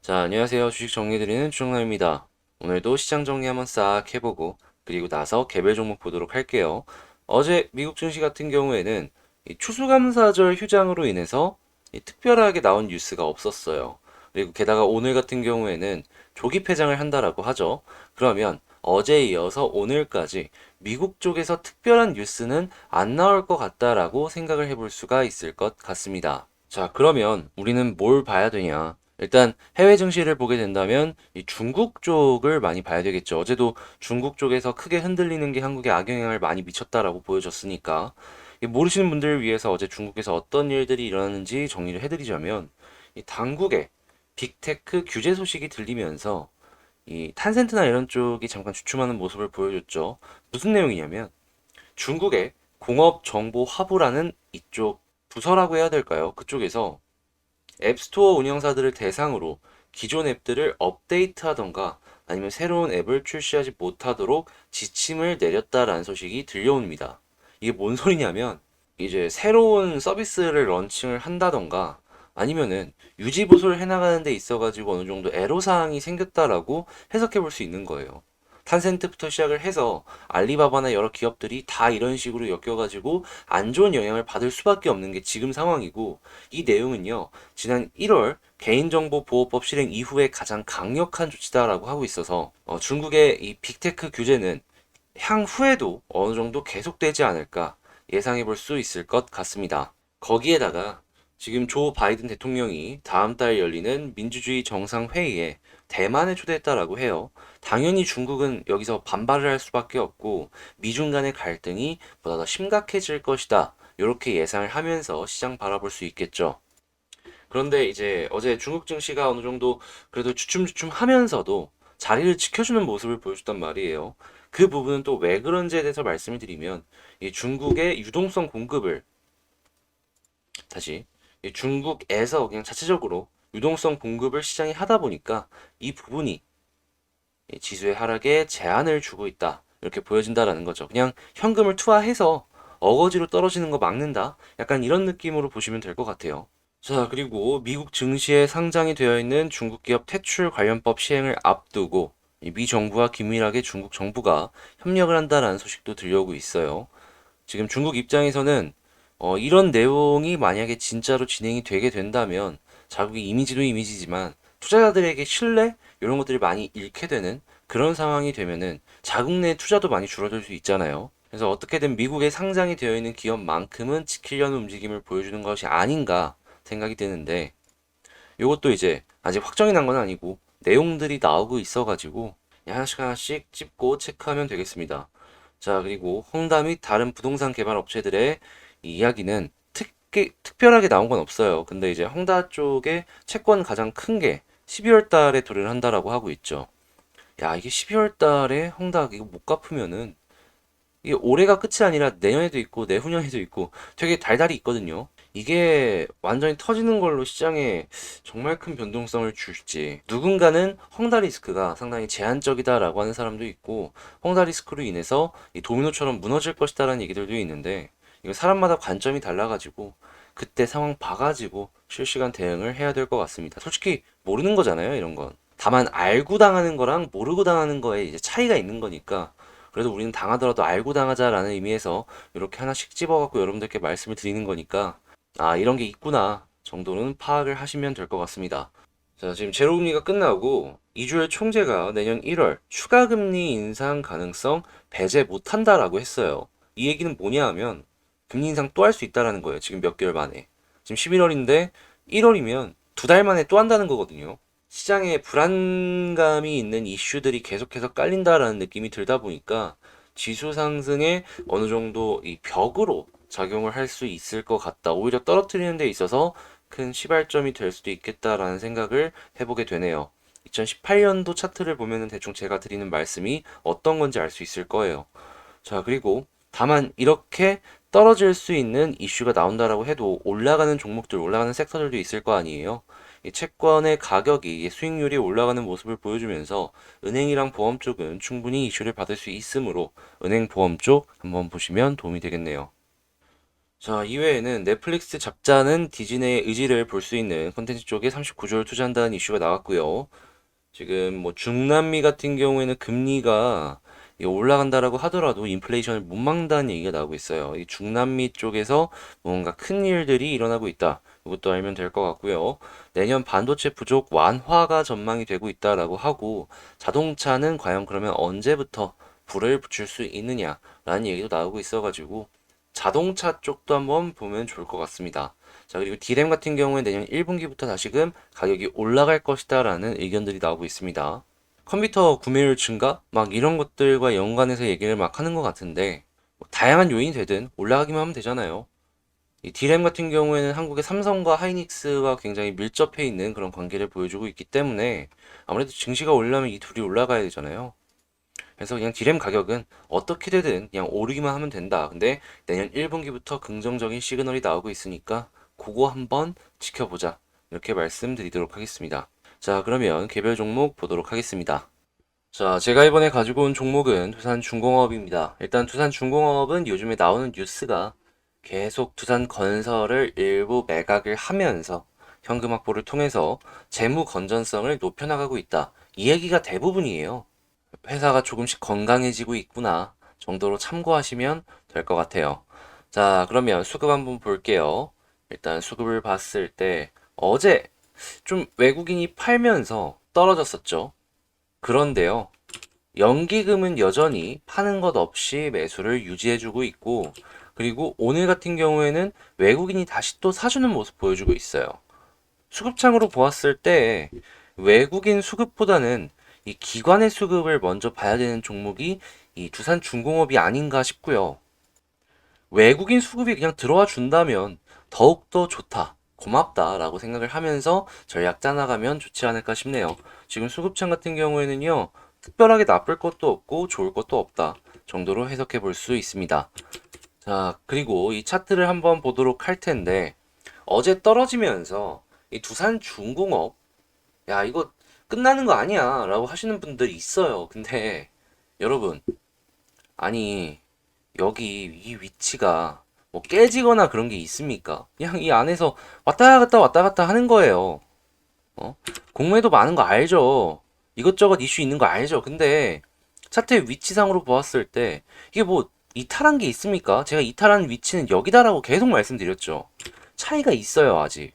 자, 안녕하세요. 주식 정리해드리는 주정남입니다. 오늘도 시장 정리 한번 싹 해보고, 그리고 나서 개별 종목 보도록 할게요. 어제 미국 증시 같은 경우에는 이 추수감사절 휴장으로 인해서 특별하게 나온 뉴스가 없었어요. 그리고 게다가 오늘 같은 경우에는 조기 폐장을 한다라고 하죠. 그러면 어제에 이어서 오늘까지 미국 쪽에서 특별한 뉴스는 안 나올 것 같다라고 생각을 해볼 수가 있을 것 같습니다. 자, 그러면 우리는 뭘 봐야 되냐? 일단 해외 증시를 보게 된다면 이 중국 쪽을 많이 봐야 되겠죠. 어제도 중국 쪽에서 크게 흔들리는 게 한국에 악영향을 많이 미쳤다라고 보여졌으니까 이 모르시는 분들을 위해서 어제 중국에서 어떤 일들이 일어났는지 정리를 해드리자면 이 당국의 빅테크 규제 소식이 들리면서 이 탄센트나 이런 쪽이 잠깐 주춤하는 모습을 보여줬죠. 무슨 내용이냐면 중국의 공업정보화부라는 이쪽 부서라고 해야 될까요? 그쪽에서 앱스토어 운영사들을 대상으로 기존 앱들을 업데이트하던가 아니면 새로운 앱을 출시하지 못하도록 지침을 내렸다라는 소식이 들려옵니다. 이게 뭔 소리냐면 이제 새로운 서비스를 런칭을 한다던가 아니면은 유지 보수를 해나가는 데 있어가지고 어느 정도 애로사항이 생겼다라고 해석해 볼 수 있는 거예요. 탄센트부터 시작을 해서 알리바바나 여러 기업들이 다 이런 식으로 엮여가지고 안 좋은 영향을 받을 수밖에 없는 게 지금 상황이고, 이 내용은요 지난 1월 개인정보보호법 실행 이후에 가장 강력한 조치다라고 하고 있어서 중국의 이 빅테크 규제는 향후에도 어느 정도 계속되지 않을까 예상해 볼 수 있을 것 같습니다. 거기에다가 지금 조 바이든 대통령이 다음 달 열리는 민주주의 정상회의에 대만을 초대했다라고 해요. 당연히 중국은 여기서 반발을 할 수밖에 없고 미중 간의 갈등이 보다 더 심각해질 것이다. 이렇게 예상을 하면서 시장 바라볼 수 있겠죠. 그런데 이제 어제 중국 증시가 어느 정도 그래도 주춤주춤 하면서도 자리를 지켜주는 모습을 보여줬단 말이에요. 그 부분은 또 왜 그런지에 대해서 말씀을 드리면 이 중국의 유동성 공급을 다시 이 중국에서 그냥 자체적으로 유동성 공급을 시장이 하다 보니까 이 부분이 이 지수의 하락에 제한을 주고 있다. 이렇게 보여진다라는 거죠. 그냥 현금을 투하해서 어거지로 떨어지는 거 막는다. 약간 이런 느낌으로 보시면 될 것 같아요. 자, 그리고 미국 증시에 상장이 되어 있는 중국 기업 퇴출 관련법 시행을 앞두고 미 정부와 긴밀하게 중국 정부가 협력을 한다라는 소식도 들려오고 있어요. 지금 중국 입장에서는 이런 내용이 만약에 진짜로 진행이 되게 된다면 자국의 이미지도 이미지지만 투자자들에게 신뢰 이런 것들이 많이 잃게 되는 그런 상황이 되면은 자국 내 투자도 많이 줄어들 수 있잖아요. 그래서 어떻게든 미국에 상장이 되어 있는 기업만큼은 지키려는 움직임을 보여주는 것이 아닌가 생각이 드는데, 이것도 이제 아직 확정이 난 건 아니고 내용들이 나오고 있어가지고 하나씩 하나씩 찝고 체크하면 되겠습니다. 자, 그리고 헝다 및 다른 부동산 개발 업체들의 이 이야기는 특별하게 나온 건 없어요. 근데 이제 헝다 쪽에 채권 가장 큰 게 12월 달에 도래를 한다라고 하고 있죠. 야, 이게 12월 달에 헝다 이거 못 갚으면은 이게 올해가 끝이 아니라 내년에도 있고 내후년에도 있고 되게 달달이 있거든요. 이게 완전히 터지는 걸로 시장에 정말 큰 변동성을 줄지, 누군가는 헝다 리스크가 상당히 제한적이다라고 하는 사람도 있고 헝다 리스크로 인해서 이 도미노처럼 무너질 것이다라는 얘기들도 있는데, 이거 사람마다 관점이 달라가지고 그때 상황 봐가지고 실시간 대응을 해야 될 것 같습니다. 솔직히 모르는 거잖아요, 이런 건. 다만 알고 당하는 거랑 모르고 당하는 거에 이제 차이가 있는 거니까, 그래도 우리는 당하더라도 알고 당하자라는 의미에서 이렇게 하나씩 집어갖고 여러분들께 말씀을 드리는 거니까, 아, 이런 게 있구나 정도는 파악을 하시면 될 것 같습니다. 자, 지금 제로금리가 끝나고 이주열 총재가 내년 1월 추가금리 인상 가능성 배제 못한다라고 했어요. 이 얘기는 뭐냐 하면 금리 인상 또 할 수 있다라는 거예요. 지금 몇 개월 만에. 지금 11월인데 1월이면 두 달 만에 또 한다는 거거든요. 시장에 불안감이 있는 이슈들이 계속해서 깔린다라는 느낌이 들다 보니까 지수 상승에 어느 정도 이 벽으로 작용을 할 수 있을 것 같다. 오히려 떨어뜨리는 데 있어서 큰 시발점이 될 수도 있겠다라는 생각을 해보게 되네요. 2018년도 차트를 보면은 대충 제가 드리는 말씀이 어떤 건지 알 수 있을 거예요. 자, 그리고 다만 이렇게 떨어질 수 있는 이슈가 나온다라고 해도 올라가는 종목들, 올라가는 섹터들도 있을 거 아니에요. 이 채권의 가격이 수익률이 올라가는 모습을 보여주면서 은행이랑 보험 쪽은 충분히 이슈를 받을 수 있으므로 은행 보험 쪽 한번 보시면 도움이 되겠네요. 자, 이외에는 넷플릭스 잡자는 디즈니의 의지를 볼 수 있는 콘텐츠 쪽에 39조를 투자한다는 이슈가 나왔고요. 지금 뭐 중남미 같은 경우에는 금리가 올라간다라고 하더라도 인플레이션을 못 막는다는 얘기가 나오고 있어요. 이 중남미 쪽에서 뭔가 큰 일들이 일어나고 있다. 이것도 알면 될 것 같고요. 내년 반도체 부족 완화가 전망이 되고 있다라고 하고 자동차는 과연 그러면 언제부터 불을 붙일 수 있느냐라는 얘기도 나오고 있어가지고 자동차 쪽도 한번 보면 좋을 것 같습니다. 자, 그리고 D램 같은 경우에 내년 1분기부터 다시금 가격이 올라갈 것이다 라는 의견들이 나오고 있습니다. 컴퓨터 구매율 증가? 막 이런 것들과 연관해서 얘기를 막 하는 것 같은데, 뭐 다양한 요인이 되든 올라가기만 하면 되잖아요. 이 D램 같은 경우에는 한국의 삼성과 하이닉스와 굉장히 밀접해 있는 그런 관계를 보여주고 있기 때문에 아무래도 증시가 올라면 이 둘이 올라가야 되잖아요. 그래서 그냥 D램 가격은 어떻게 되든 그냥 오르기만 하면 된다. 근데 내년 1분기부터 긍정적인 시그널이 나오고 있으니까 그거 한번 지켜보자. 이렇게 말씀드리도록 하겠습니다. 자, 그러면 개별 종목 보도록 하겠습니다. 자, 제가 이번에 가지고 온 종목은 두산중공업입니다. 일단 두산중공업은 요즘에 나오는 뉴스가 계속 두산건설을 일부 매각을 하면서 현금 확보를 통해서 재무 건전성을 높여나가고 있다. 이 얘기가 대부분이에요. 회사가 조금씩 건강해지고 있구나 정도로 참고하시면 될 것 같아요. 자, 그러면 수급 한번 볼게요. 일단 수급을 봤을 때 어제 좀 외국인이 팔면서 떨어졌었죠. 그런데요, 연기금은 여전히 파는 것 없이 매수를 유지해주고 있고, 그리고 오늘 같은 경우에는 외국인이 다시 또 사주는 모습 보여주고 있어요. 수급창으로 보았을 때 외국인 수급보다는 이 기관의 수급을 먼저 봐야 되는 종목이 이 두산중공업이 아닌가 싶고요. 외국인 수급이 그냥 들어와 준다면 더욱더 좋다, 고맙다라고 생각을 하면서 전략 짜나가면 좋지 않을까 싶네요. 지금 수급창 같은 경우에는요, 특별하게 나쁠 것도 없고 좋을 것도 없다 정도로 해석해 볼 수 있습니다. 자, 그리고 이 차트를 한번 보도록 할 텐데 어제 떨어지면서 이 두산중공업, 야, 이거 끝나는 거 아니야 라고 하시는 분들이 있어요. 근데 여러분, 아니, 여기 이 위치가 뭐 깨지거나 그런 게 있습니까? 그냥 이 안에서 왔다 갔다 하는 거예요. 어? 공매도 많은 거 알죠? 이것저것 이슈 있는 거 알죠? 근데 차트의 위치상으로 보았을 때 이게 뭐 이탈한 게 있습니까? 제가 이탈한 위치는 여기다라고 계속 말씀드렸죠. 차이가 있어요, 아직.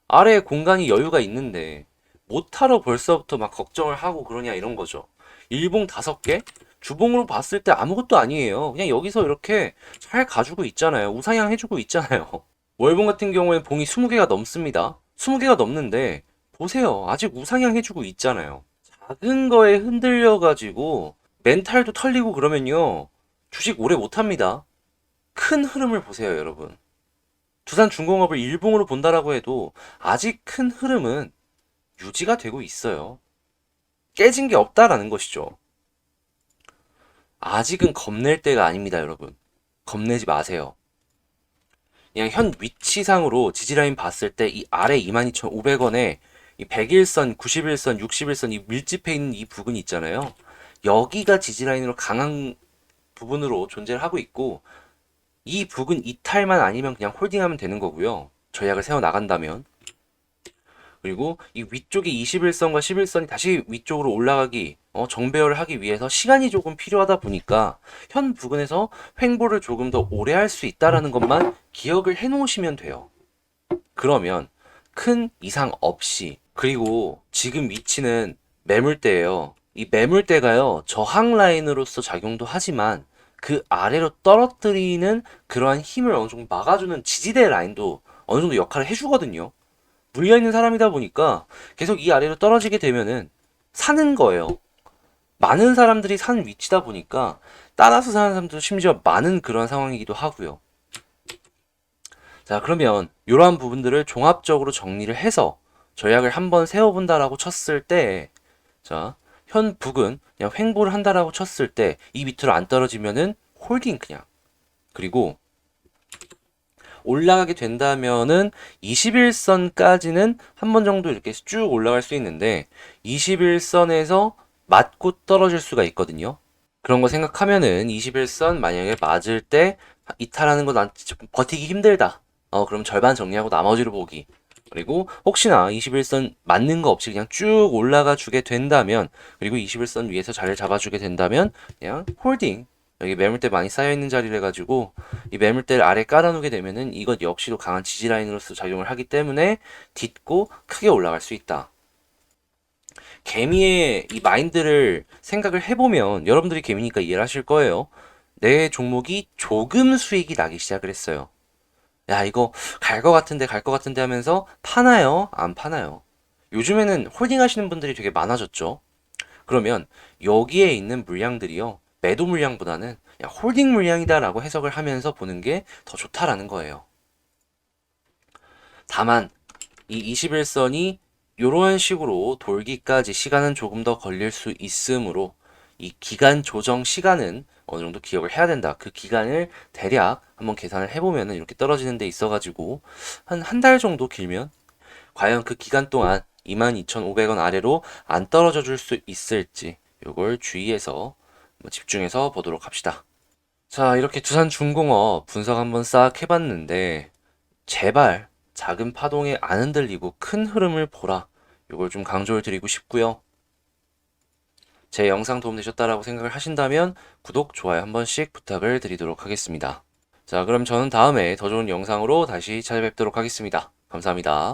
아래에 공간이 여유가 있는데 못하러 벌써부터 막 걱정을 하고 그러냐 이런 거죠. 일봉 5개? 주봉으로 봤을 때 아무것도 아니에요. 그냥 여기서 이렇게 잘 가지고 있잖아요. 우상향 해주고 있잖아요. 월봉 같은 경우에는 봉이 20개가 넘습니다. 20개가 넘는데 보세요. 아직 우상향 해주고 있잖아요. 작은 거에 흔들려가지고 멘탈도 털리고 그러면요. 주식 오래 못합니다. 큰 흐름을 보세요, 여러분. 두산중공업을 일봉으로 본다라고 해도 아직 큰 흐름은 유지가 되고 있어요. 깨진 게 없다라는 것이죠. 아직은 겁낼 때가 아닙니다, 여러분. 겁내지 마세요. 그냥 현 위치상으로 지지라인 봤을 때 이 아래 22,500원에 이 100일선, 90일선, 60일선 이 밀집해 있는 이 부분이 있잖아요. 여기가 지지라인으로 강한 부분으로 존재를 하고 있고 이 부분 이탈만 아니면 그냥 홀딩하면 되는 거고요. 전략을 세워 나간다면. 그리고 이 위쪽에 21선과 11선이 다시 위쪽으로 올라가기, 정배열을 하기 위해서 시간이 조금 필요하다 보니까 현 부근에서 횡보를 조금 더 오래 할 수 있다라는 것만 기억을 해 놓으시면 돼요. 그러면 큰 이상 없이, 그리고 지금 위치는 매물대예요. 이 매물대가요, 저항 라인으로서 작용도 하지만 그 아래로 떨어뜨리는 그러한 힘을 어느 정도 막아주는 지지대 라인도 어느 정도 역할을 해주거든요. 물려있는 사람이다 보니까 계속 이 아래로 떨어지게 되면은 사는 거예요. 많은 사람들이 사는 위치다 보니까 따라서 사는 사람도 심지어 많은 그런 상황이기도 하고요. 자, 그러면 이러한 부분들을 종합적으로 정리를 해서 전략을 한번 세워본다라고 쳤을 때, 자, 현 북은 그냥 횡보를 한다라고 쳤을 때 이 밑으로 안 떨어지면은 홀딩 그냥. 그리고 올라가게 된다면은 21선까지는 한 번 정도 이렇게 쭉 올라갈 수 있는데 21선에서 맞고 떨어질 수가 있거든요. 그런 거 생각하면은 21선 만약에 맞을 때 이탈하는 거 난 진짜 버티기 힘들다. 그럼 절반 정리하고 나머지로 보기. 그리고 혹시나 21선 맞는 거 없이 그냥 쭉 올라가 주게 된다면, 그리고 21선 위에서 자리를 잡아주게 된다면 그냥 홀딩. 여기 매물대 많이 쌓여있는 자리를 해가지고 이 매물대를 아래 깔아놓게 되면은 이것 역시도 강한 지지 라인으로서 작용을 하기 때문에 딛고 크게 올라갈 수 있다. 개미의 이 마인드를 생각을 해보면 여러분들이 개미니까 이해를 하실 거예요. 내 종목이 조금 수익이 나기 시작을 했어요. 야, 이거 갈 것 같은데 갈 것 같은데 하면서 파나요? 안 파나요? 요즘에는 홀딩 하시는 분들이 되게 많아졌죠. 그러면 여기에 있는 물량들이요. 매도 물량보다는 야, 홀딩 물량이다라고 해석을 하면서 보는 게 더 좋다라는 거예요. 다만 이 21선이 이런 식으로 돌기까지 시간은 조금 더 걸릴 수 있으므로 이 기간 조정 시간은 어느 정도 기억을 해야 된다. 그 기간을 대략 한번 계산을 해보면 이렇게 떨어지는 데 있어가지고 한 달 정도 길면 과연 그 기간 동안 22,500원 아래로 안 떨어져 줄 수 있을지 이걸 주의해서 집중해서 보도록 합시다. 자, 이렇게 두산중공업 분석 한번 싹 해봤는데 제발 작은 파동에 안 흔들리고 큰 흐름을 보라. 이걸 좀 강조를 드리고 싶고요. 제 영상 도움되셨다라고 생각을 하신다면 구독, 좋아요 한 번씩 부탁을 드리도록 하겠습니다. 자, 그럼 저는 다음에 더 좋은 영상으로 다시 찾아뵙도록 하겠습니다. 감사합니다.